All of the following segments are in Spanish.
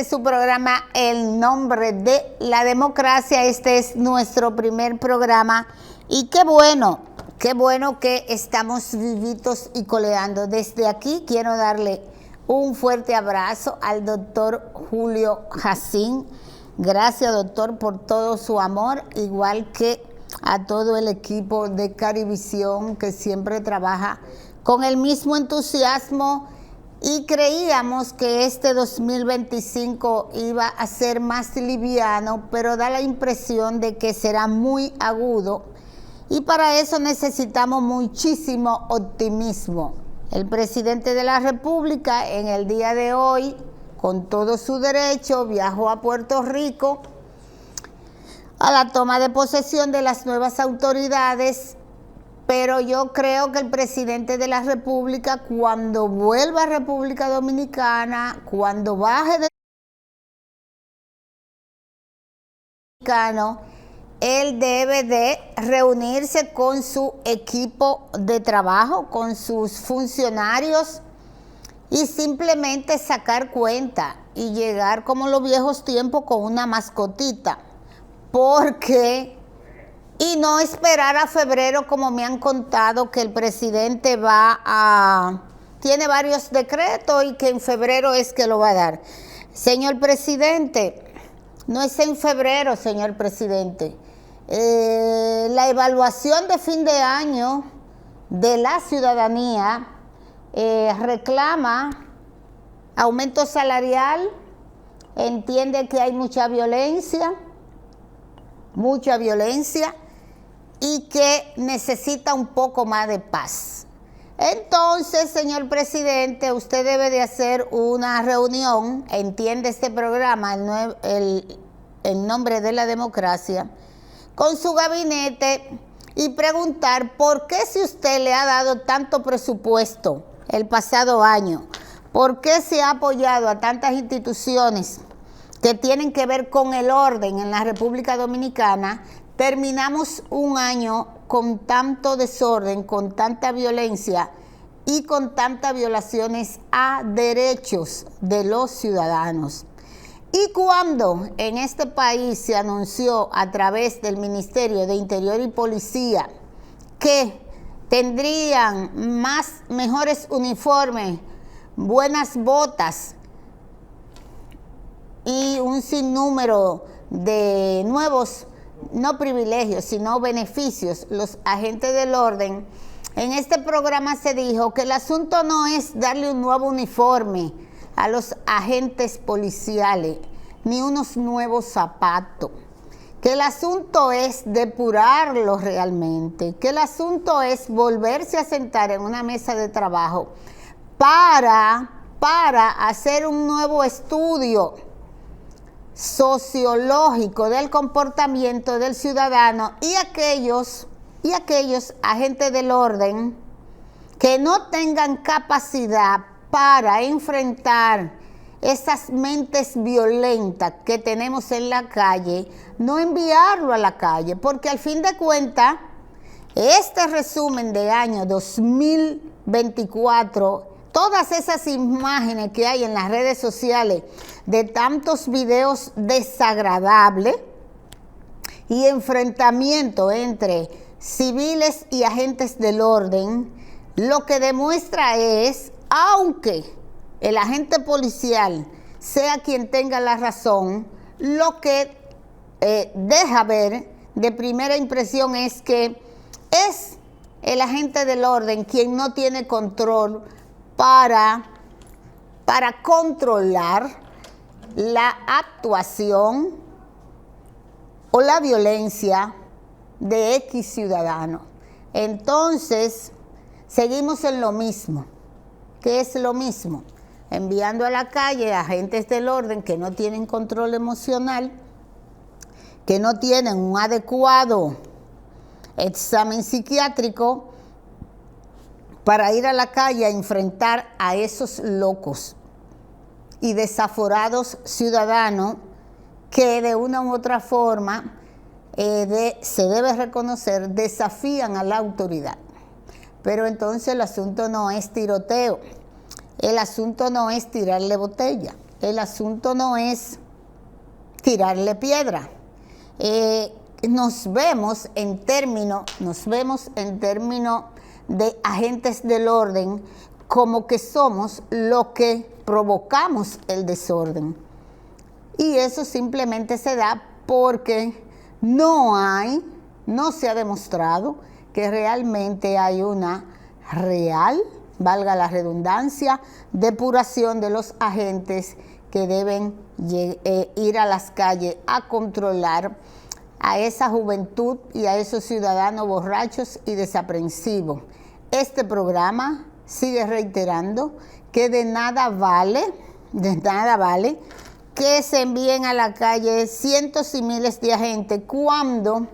este es su programa El Nombre de la Democracia. Este es nuestro primer programa y qué bueno que estamos vivitos y coleando. Desde aquí quiero darle un fuerte abrazo al doctor Julio Jacín. Gracias, doctor, por todo su amor, igual que a todo el equipo de Carivisión que siempre trabaja con el mismo entusiasmo. Y creíamos que este 2025 iba a ser más liviano, pero da la impresión de que será muy agudo. Y para eso necesitamos muchísimo optimismo. El presidente de la República en el día de hoy, con todo su derecho, viajó a Puerto Rico a la toma de posesión de las nuevas autoridades. Pero yo creo que el presidente de la República, cuando vuelva a República Dominicana, cuando baje de Dominicano, él debe de reunirse con su equipo de trabajo, con sus funcionarios y simplemente sacar cuenta y llegar como los viejos tiempos con una mascotita. Y no esperar a febrero, como me han contado que el presidente tiene varios decretos y que en febrero es que lo va a dar. Señor presidente, no es en febrero, señor presidente. La evaluación de fin de año de la ciudadanía reclama aumento salarial, entiende que hay mucha violencia y que necesita un poco más de paz. Entonces, señor presidente, usted debe de hacer una reunión, entiende este programa, el Nombre de la Democracia, con su gabinete y preguntar por qué, si usted le ha dado tanto presupuesto el pasado año, por qué se ha apoyado a tantas instituciones que tienen que ver con el orden en la República Dominicana, terminamos un año con tanto desorden, con tanta violencia y con tantas violaciones a derechos de los ciudadanos. Y cuando en este país se anunció a través del Ministerio de Interior y Policía que tendrían mejores uniformes, buenas botas y un sinnúmero de nuevos, no privilegios, sino beneficios, los agentes del orden, en este programa se dijo que el asunto no es darle un nuevo uniforme a los agentes policiales, ni unos nuevos zapatos, que el asunto es depurarlos realmente, que el asunto es volverse a sentar en una mesa de trabajo para hacer un nuevo estudio sociológico del comportamiento del ciudadano y aquellos agentes del orden que no tengan capacidad para enfrentar esas mentes violentas que tenemos en la calle, no enviarlo a la calle, porque al fin de cuentas, este resumen de año 2024, todas esas imágenes que hay en las redes sociales de tantos videos desagradables y enfrentamiento entre civiles y agentes del orden, lo que demuestra es, aunque el agente policial sea quien tenga la razón, lo que deja ver de primera impresión es que es el agente del orden quien no tiene control para controlar la actuación o la violencia de X ciudadano. Entonces, seguimos en lo mismo. ¿Qué es lo mismo? Enviando a la calle a agentes del orden que no tienen control emocional, que no tienen un adecuado examen psiquiátrico para ir a la calle a enfrentar a esos locos y desaforados ciudadanos que de una u otra forma se debe reconocer, desafían a la autoridad. Pero entonces el asunto no es tiroteo, el asunto no es tirarle botella, el asunto no es tirarle piedra. Nos vemos en términos de agentes del orden, como que somos los que provocamos el desorden. Y eso simplemente se da porque no se ha demostrado que realmente hay una real, valga la redundancia, depuración de los agentes que deben ir a las calles a controlar a esa juventud y a esos ciudadanos borrachos y desaprensivos. Este programa sigue reiterando que de nada vale que se envíen a la calle cientos y miles de agentes cuando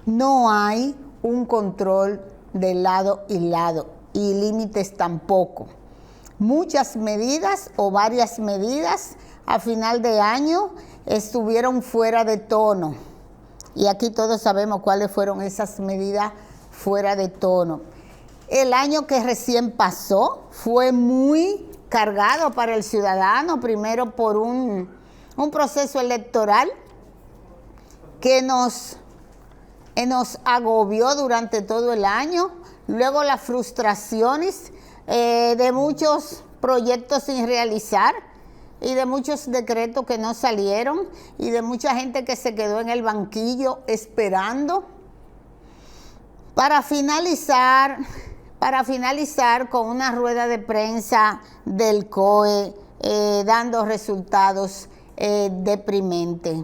no hay un control de lado y lado y límites tampoco. Muchas medidas o varias medidas a final de año estuvieron fuera de tono. Y aquí todos sabemos cuáles fueron esas medidas fuera de tono. El año que recién pasó fue muy cargado para el ciudadano, primero por un proceso electoral que nos agobió durante todo el año, luego las frustraciones de muchos proyectos sin realizar y de muchos decretos que no salieron y de mucha gente que se quedó en el banquillo esperando para finalizar con una rueda de prensa del COE dando resultados deprimentes.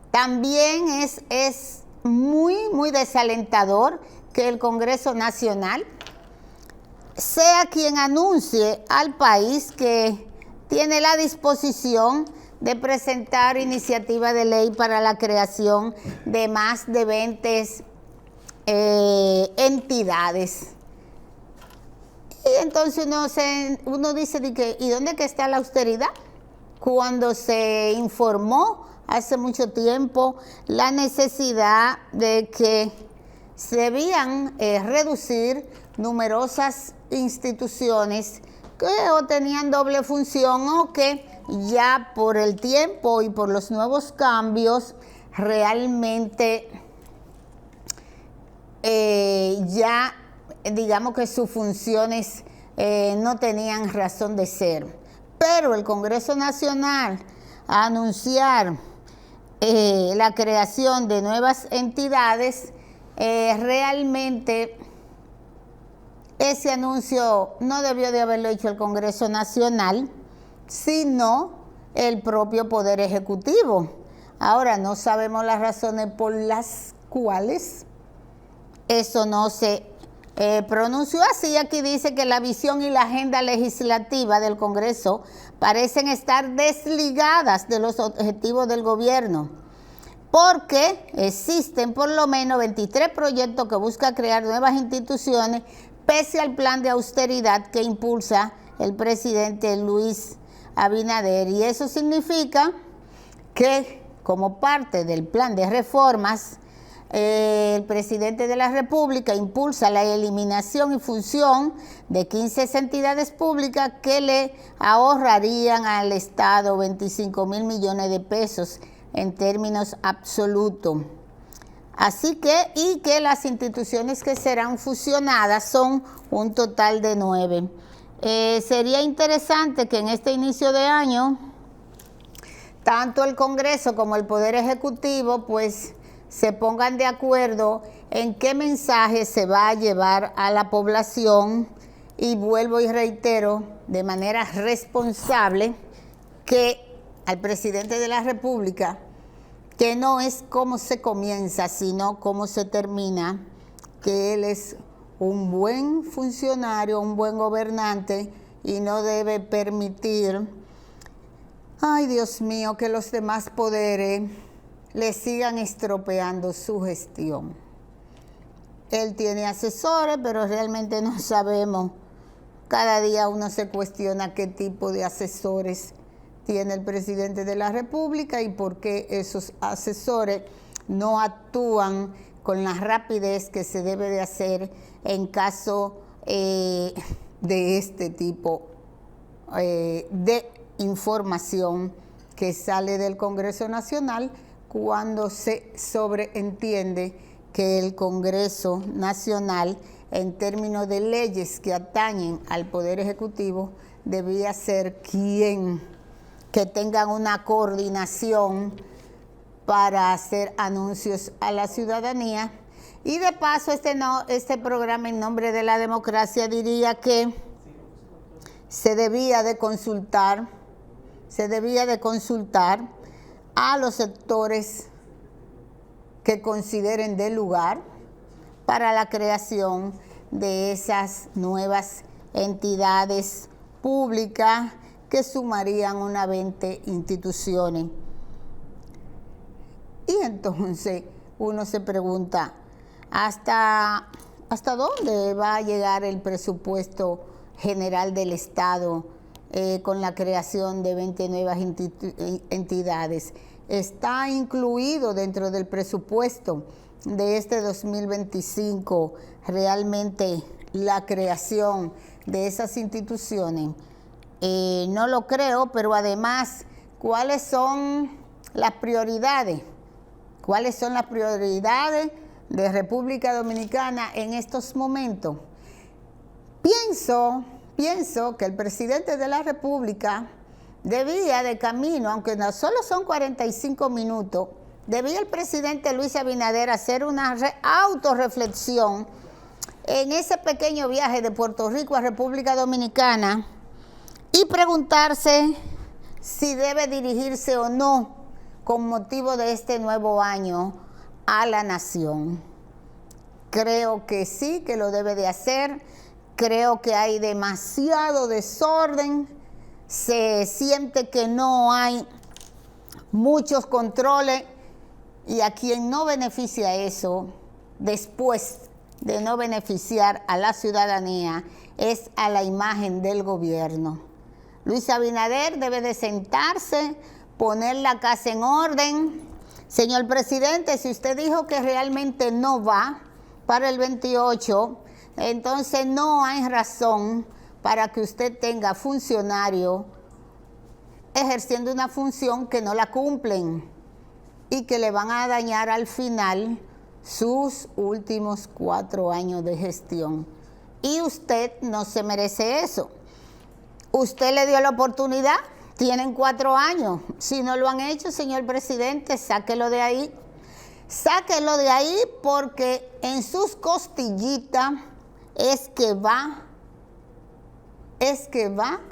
También es muy desalentador que el Congreso Nacional sea quien anuncie al país que tiene la disposición de presentar iniciativa de ley para la creación de más de 20 entidades. Y entonces uno dice, ¿y dónde que está la austeridad? Cuando se informó hace mucho tiempo la necesidad de que se debían reducir numerosas instituciones que o tenían doble función o que ya por el tiempo y por los nuevos cambios realmente ya digamos que sus funciones no tenían razón de ser. Pero el Congreso Nacional a anunciar la creación de nuevas entidades, realmente ese anuncio no debió de haberlo hecho el Congreso Nacional, sino el propio Poder Ejecutivo. Ahora, no sabemos las razones por las cuales eso no se pronunció así. Aquí dice que la visión y la agenda legislativa del Congreso parecen estar desligadas de los objetivos del gobierno, porque existen por lo menos 23 proyectos que buscan crear nuevas instituciones, pese al plan de austeridad que impulsa el presidente Luis Abinader. Y eso significa que, como parte del plan de reformas, el presidente de la República impulsa la eliminación y fusión de 15 entidades públicas que le ahorrarían al Estado 25,000 millones de pesos en términos absolutos. Así que las instituciones que serán fusionadas son un total de 9. Sería interesante que en este inicio de año, tanto el Congreso como el Poder Ejecutivo, pues, se pongan de acuerdo en qué mensaje se va a llevar a la población, y vuelvo y reitero de manera responsable que al presidente de la República, que no es cómo se comienza, sino cómo se termina, que él es un buen funcionario, un buen gobernante, y no debe permitir, ay Dios mío, que los demás poderes le sigan estropeando su gestión. Él tiene asesores, pero realmente no sabemos. Cada día uno se cuestiona qué tipo de asesores tiene el presidente de la República y por qué esos asesores no actúan con la rapidez que se debe de hacer en caso de este tipo de información que sale del Congreso Nacional cuando se sobreentiende que el Congreso Nacional, en términos de leyes que atañen al Poder Ejecutivo, debía ser quien que tengan una coordinación para hacer anuncios a la ciudadanía. Y de paso, este programa En Nombre de la Democracia diría que se debía de consultar a los sectores que consideren de lugar para la creación de esas nuevas entidades públicas que sumarían unas 20 instituciones. Y entonces uno se pregunta, ¿hasta dónde va a llegar el presupuesto general del Estado con la creación de 20 nuevas entidades? Está incluido dentro del presupuesto de este 2025 realmente la creación de esas instituciones. No lo creo, pero además, ¿cuáles son las prioridades? ¿Cuáles son las prioridades de República Dominicana en estos momentos? Pienso que el presidente de la República debía de camino, aunque no solo son 45 minutos, debía el presidente Luis Abinader hacer una autorreflexión en ese pequeño viaje de Puerto Rico a República Dominicana y preguntarse si debe dirigirse o no con motivo de este nuevo año a la nación. Creo que sí, que lo debe de hacer. Creo que hay demasiado desorden. Se siente que no hay muchos controles y a quien no beneficia eso, después de no beneficiar a la ciudadanía, es a la imagen del gobierno. Luis Abinader debe de sentarse, poner la casa en orden. Señor presidente, si usted dijo que realmente no va para el 28, entonces no hay razón para que usted tenga funcionarios ejerciendo una función que no la cumplen y que le van a dañar al final sus últimos 4 años de gestión. Y usted no se merece eso. Usted le dio la oportunidad, tienen 4 años. Si no lo han hecho, señor presidente, sáquelo de ahí. Sáquelo de ahí porque en sus costillitas es que va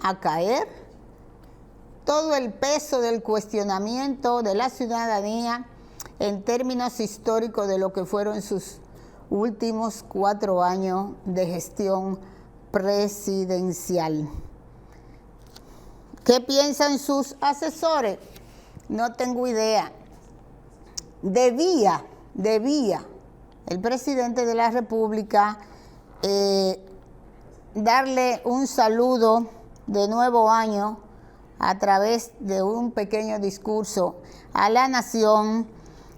a caer todo el peso del cuestionamiento de la ciudadanía en términos históricos de lo que fueron sus últimos 4 años de gestión presidencial. ¿Qué piensan sus asesores? No tengo idea. Debía el presidente de la República darle un saludo de nuevo año a través de un pequeño discurso a la nación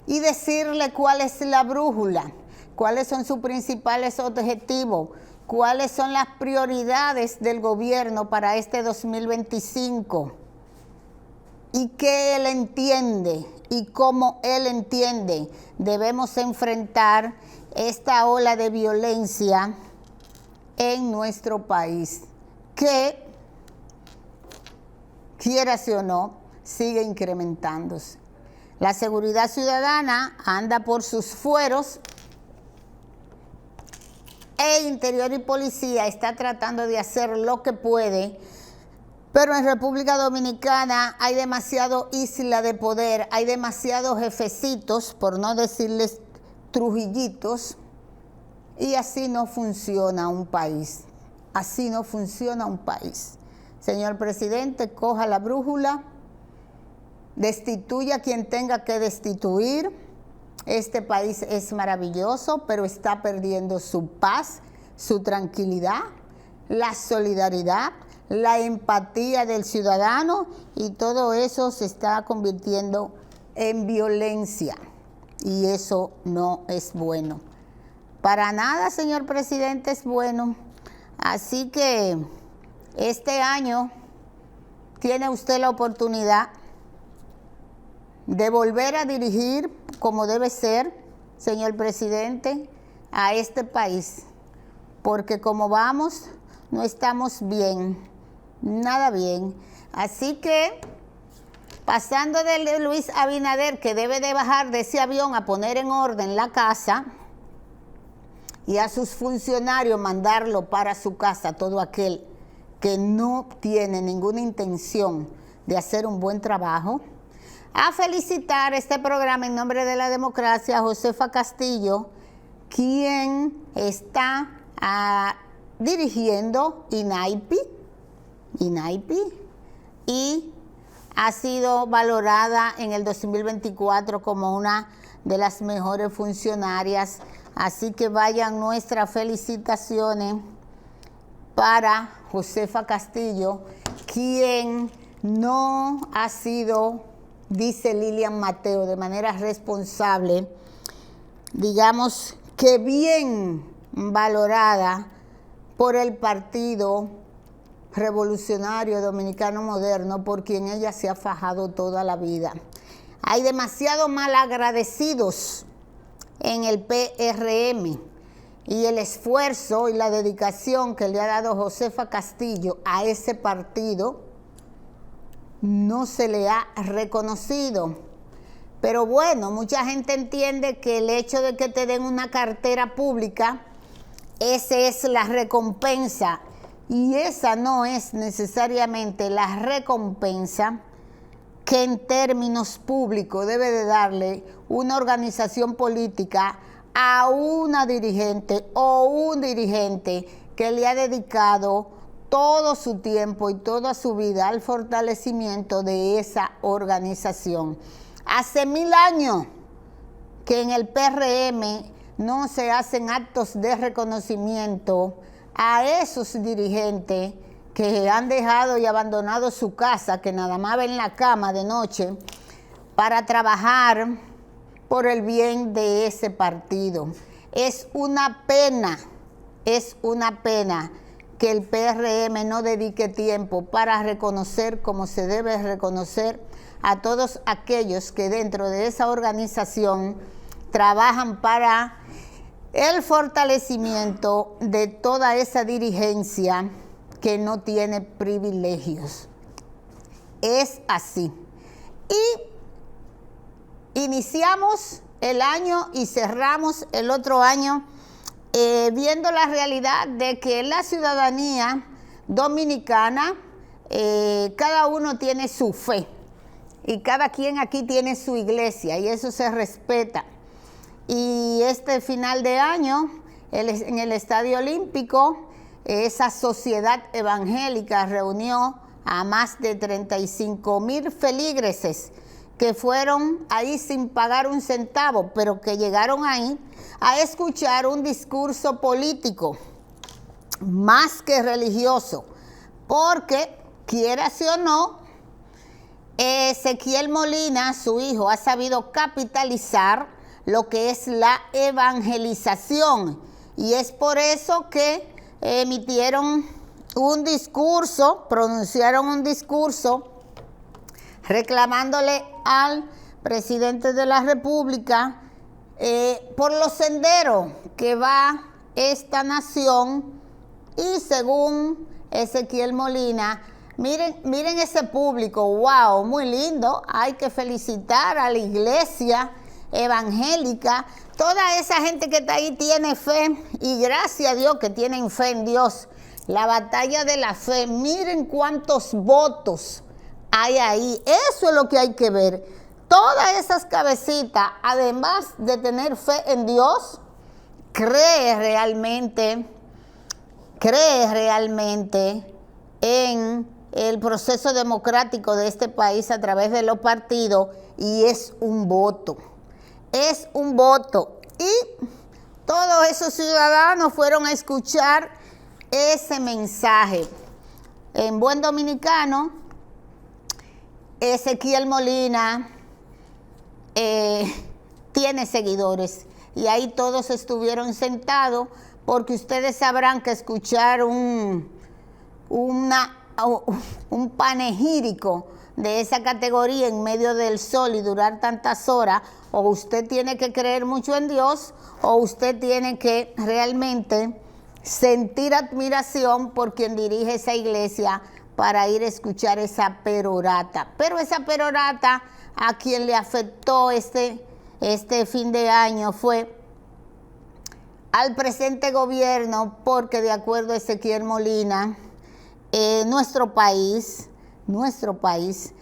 y decirle cuál es la brújula, cuáles son sus principales objetivos, cuáles son las prioridades del gobierno para este 2025 y qué él entiende y cómo él entiende debemos enfrentar esta ola de violencia en nuestro país, que, quierase o no, sigue incrementándose. La seguridad ciudadana anda por sus fueros e Interior y Policía está tratando de hacer lo que puede, pero en República Dominicana hay demasiado isla de poder, hay demasiados jefecitos, por no decirles trujillitos, y así no funciona un país. Así no funciona un país. Señor presidente, coja la brújula, destituya a quien tenga que destituir. Este país es maravilloso, pero está perdiendo su paz, su tranquilidad, la solidaridad, la empatía del ciudadano, y todo eso se está convirtiendo en violencia. Y eso no es bueno. Para nada, señor presidente, es bueno. Así que este año tiene usted la oportunidad de volver a dirigir como debe ser, señor presidente, a este país, porque como vamos, no estamos bien, nada bien. Así que, pasando de Luis Abinader, que debe de bajar de ese avión a poner en orden la casa, y a sus funcionarios mandarlo para su casa, todo aquel que no tiene ninguna intención de hacer un buen trabajo, a felicitar este programa en nombre de la democracia a Josefa Castillo, quien está dirigiendo INAIPI, y ha sido valorada en el 2024 como una de las mejores funcionarias. Así que vayan nuestras felicitaciones para Josefa Castillo, quien no ha sido, dice Lilian Mateo, de manera responsable, digamos que bien valorada por el Partido Revolucionario Dominicano Moderno, por quien ella se ha fajado toda la vida. Hay demasiado malagradecidos en el PRM, y el esfuerzo y la dedicación que le ha dado Josefa Castillo a ese partido no se le ha reconocido. Pero bueno, mucha gente entiende que el hecho de que te den una cartera pública, esa es la recompensa, y esa no es necesariamente la recompensa que en términos públicos debe de darle una organización política a una dirigente o un dirigente que le ha dedicado todo su tiempo y toda su vida al fortalecimiento de esa organización. Hace 1000 años que en el PRM no se hacen actos de reconocimiento a esos dirigentes que han dejado y abandonado su casa, que nada más ven la cama de noche, para trabajar por el bien de ese partido. Es una pena que el PRM no dedique tiempo para reconocer como se debe reconocer a todos aquellos que dentro de esa organización trabajan para el fortalecimiento de toda esa dirigencia que no tiene privilegios. Es así. Y iniciamos el año y cerramos el otro año viendo la realidad de que la ciudadanía dominicana, cada uno tiene su fe y cada quien aquí tiene su iglesia, y eso se respeta. Y este final de año, en el Estadio Olímpico, esa sociedad evangélica reunió a más de 35,000 feligreses que fueron ahí sin pagar un centavo, pero que llegaron ahí a escuchar un discurso político más que religioso, porque, quiérase o no, Ezequiel Molina, su hijo, ha sabido capitalizar lo que es la evangelización, y es por eso que emitieron un discurso, pronunciaron un discurso reclamándole al presidente de la República por los senderos que va esta nación. Y según Ezequiel Molina, miren ese público, wow, muy lindo, hay que felicitar a la iglesia evangélica, toda esa gente que está ahí tiene fe, y gracias a Dios que tienen fe en Dios. La batalla de la fe, miren cuántos votos hay ahí, eso es lo que hay que ver. Todas esas cabecitas, además de tener fe en Dios, cree realmente en el proceso democrático de este país a través de los partidos, y es un voto. Es un voto. Y todos esos ciudadanos fueron a escuchar ese mensaje. En buen dominicano, Ezequiel Molina tiene seguidores, y ahí todos estuvieron sentados, porque ustedes sabrán que escuchar una un panegírico de esa categoría en medio del sol y durar tantas horas, o usted tiene que creer mucho en Dios, o usted tiene que realmente sentir admiración por quien dirige esa iglesia para ir a escuchar esa perorata. Pero esa perorata a quien le afectó este fin de año fue al presente gobierno, porque de acuerdo a Ezequiel Molina, nuestro país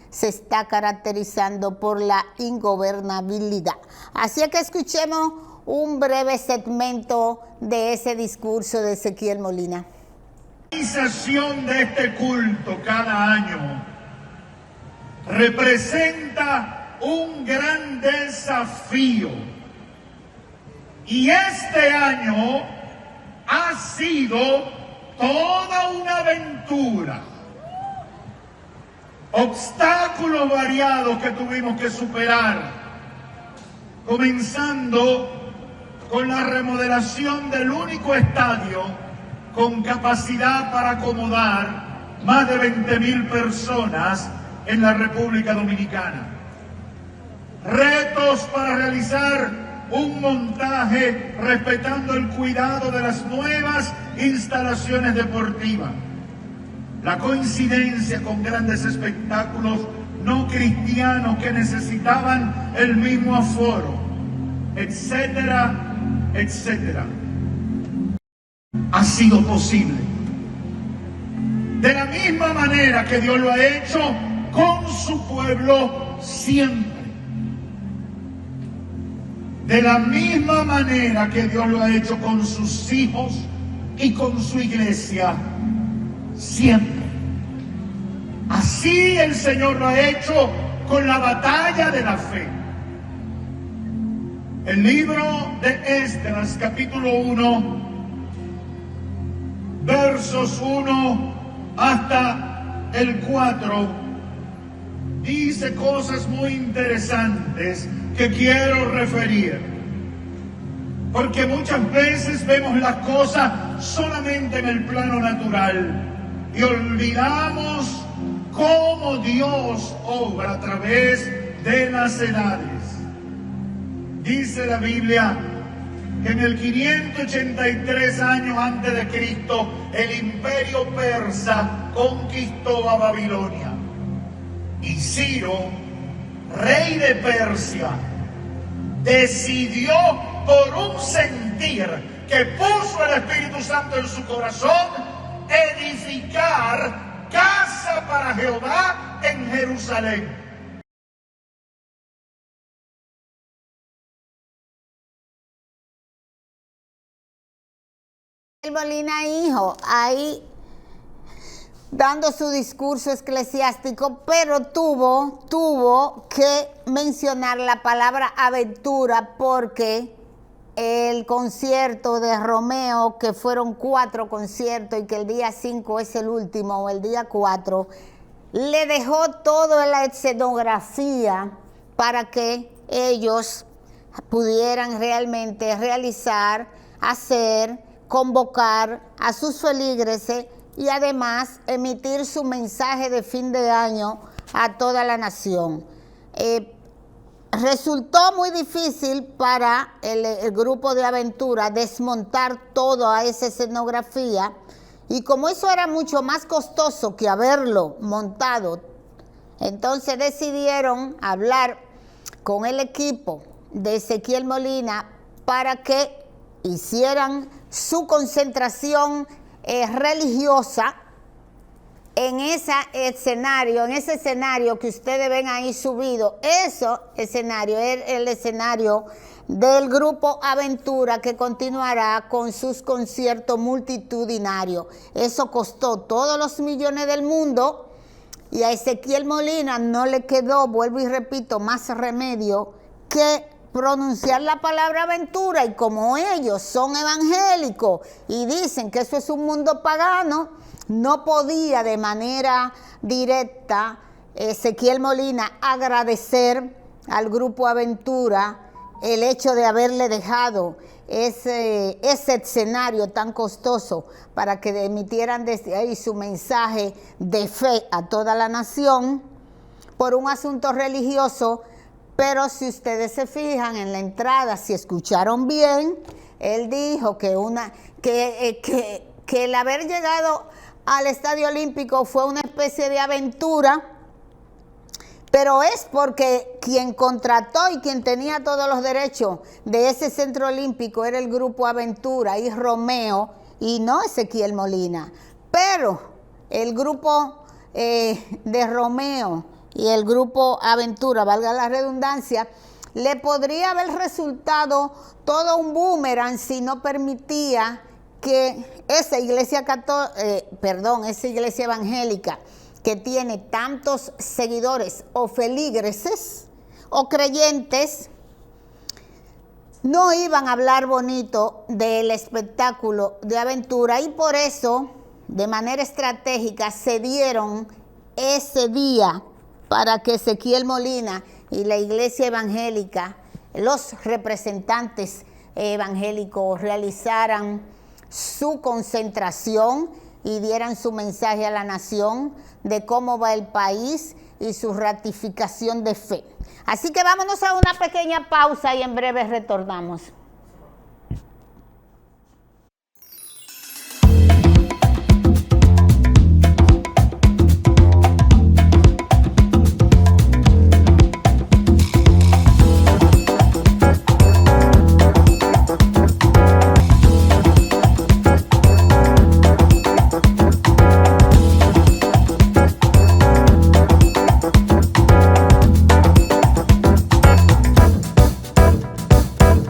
se está caracterizando por la ingobernabilidad. Así que escuchemos un breve segmento de ese discurso de Ezequiel Molina. La organización de este culto cada año representa un gran desafío, y este año ha sido toda una aventura. Obstáculos variados que tuvimos que superar, comenzando con la remodelación del único estadio con capacidad para acomodar más de 20,000 personas en la República Dominicana. Retos para realizar un montaje respetando el cuidado de las nuevas instalaciones deportivas. La coincidencia con grandes espectáculos no cristianos que necesitaban el mismo aforo, etcétera, etcétera. Ha sido posible. De la misma manera que Dios lo ha hecho con su pueblo siempre. De la misma manera que Dios lo ha hecho con sus hijos y con su iglesia siempre. Así el Señor lo ha hecho con la batalla de la fe. El libro de Esdras, capítulo 1, versos 1 hasta el 4, dice cosas muy interesantes que quiero referir. Porque muchas veces vemos las cosas solamente en el plano natural y olvidamos cómo Dios obra a través de las edades. Dice la Biblia que en el 583 años antes de Cristo, el imperio persa conquistó a Babilonia. Y Ciro, rey de Persia, decidió por un sentir que puso el Espíritu Santo en su corazón, edificar casa para Jehová en Jerusalén. El Molina hijo ahí dando su discurso eclesiástico, pero tuvo que mencionar la palabra aventura, porque el concierto de Romeo, que fueron 4 conciertos y que el día 5 es el último, o el día 4, le dejó toda la escenografía para que ellos pudieran realmente realizar, hacer, convocar a sus feligreses y además emitir su mensaje de fin de año a toda la nación. Resultó muy difícil para el grupo de aventura desmontar toda esa escenografía, y como eso era mucho más costoso que haberlo montado, entonces decidieron hablar con el equipo de Ezequiel Molina para que hicieran su concentración religiosa en ese escenario que ustedes ven ahí subido. Ese escenario es el escenario del grupo Aventura, que continuará con sus conciertos multitudinarios. Eso costó todos los millones del mundo, y a Ezequiel Molina no le quedó, vuelvo y repito, más remedio que pronunciar la palabra aventura. Y como ellos son evangélicos y dicen que eso es un mundo pagano, no podía de manera directa Ezequiel Molina agradecer al grupo Aventura el hecho de haberle dejado ese escenario tan costoso para que emitieran desde ahí su mensaje de fe a toda la nación por un asunto religioso. Pero si ustedes se fijan en la entrada, si escucharon bien, él dijo que el haber llegado al Estadio Olímpico fue una especie de aventura, pero es porque quien contrató y quien tenía todos los derechos de ese centro olímpico era el Grupo Aventura y Romeo, y no Ezequiel Molina. Pero el grupo de Romeo y el Grupo Aventura, valga la redundancia, le podría haber resultado todo un boomerang si no permitía que esa iglesia evangélica, que tiene tantos seguidores o feligreses o creyentes, no iban a hablar bonito del espectáculo de aventura, y por eso, de manera estratégica, se dieron ese día para que Ezequiel Molina y la iglesia evangélica, los representantes evangélicos, realizaran su concentración y dieran su mensaje a la nación de cómo va el país y su ratificación de fe. Así que vámonos a una pequeña pausa y en breve retornamos.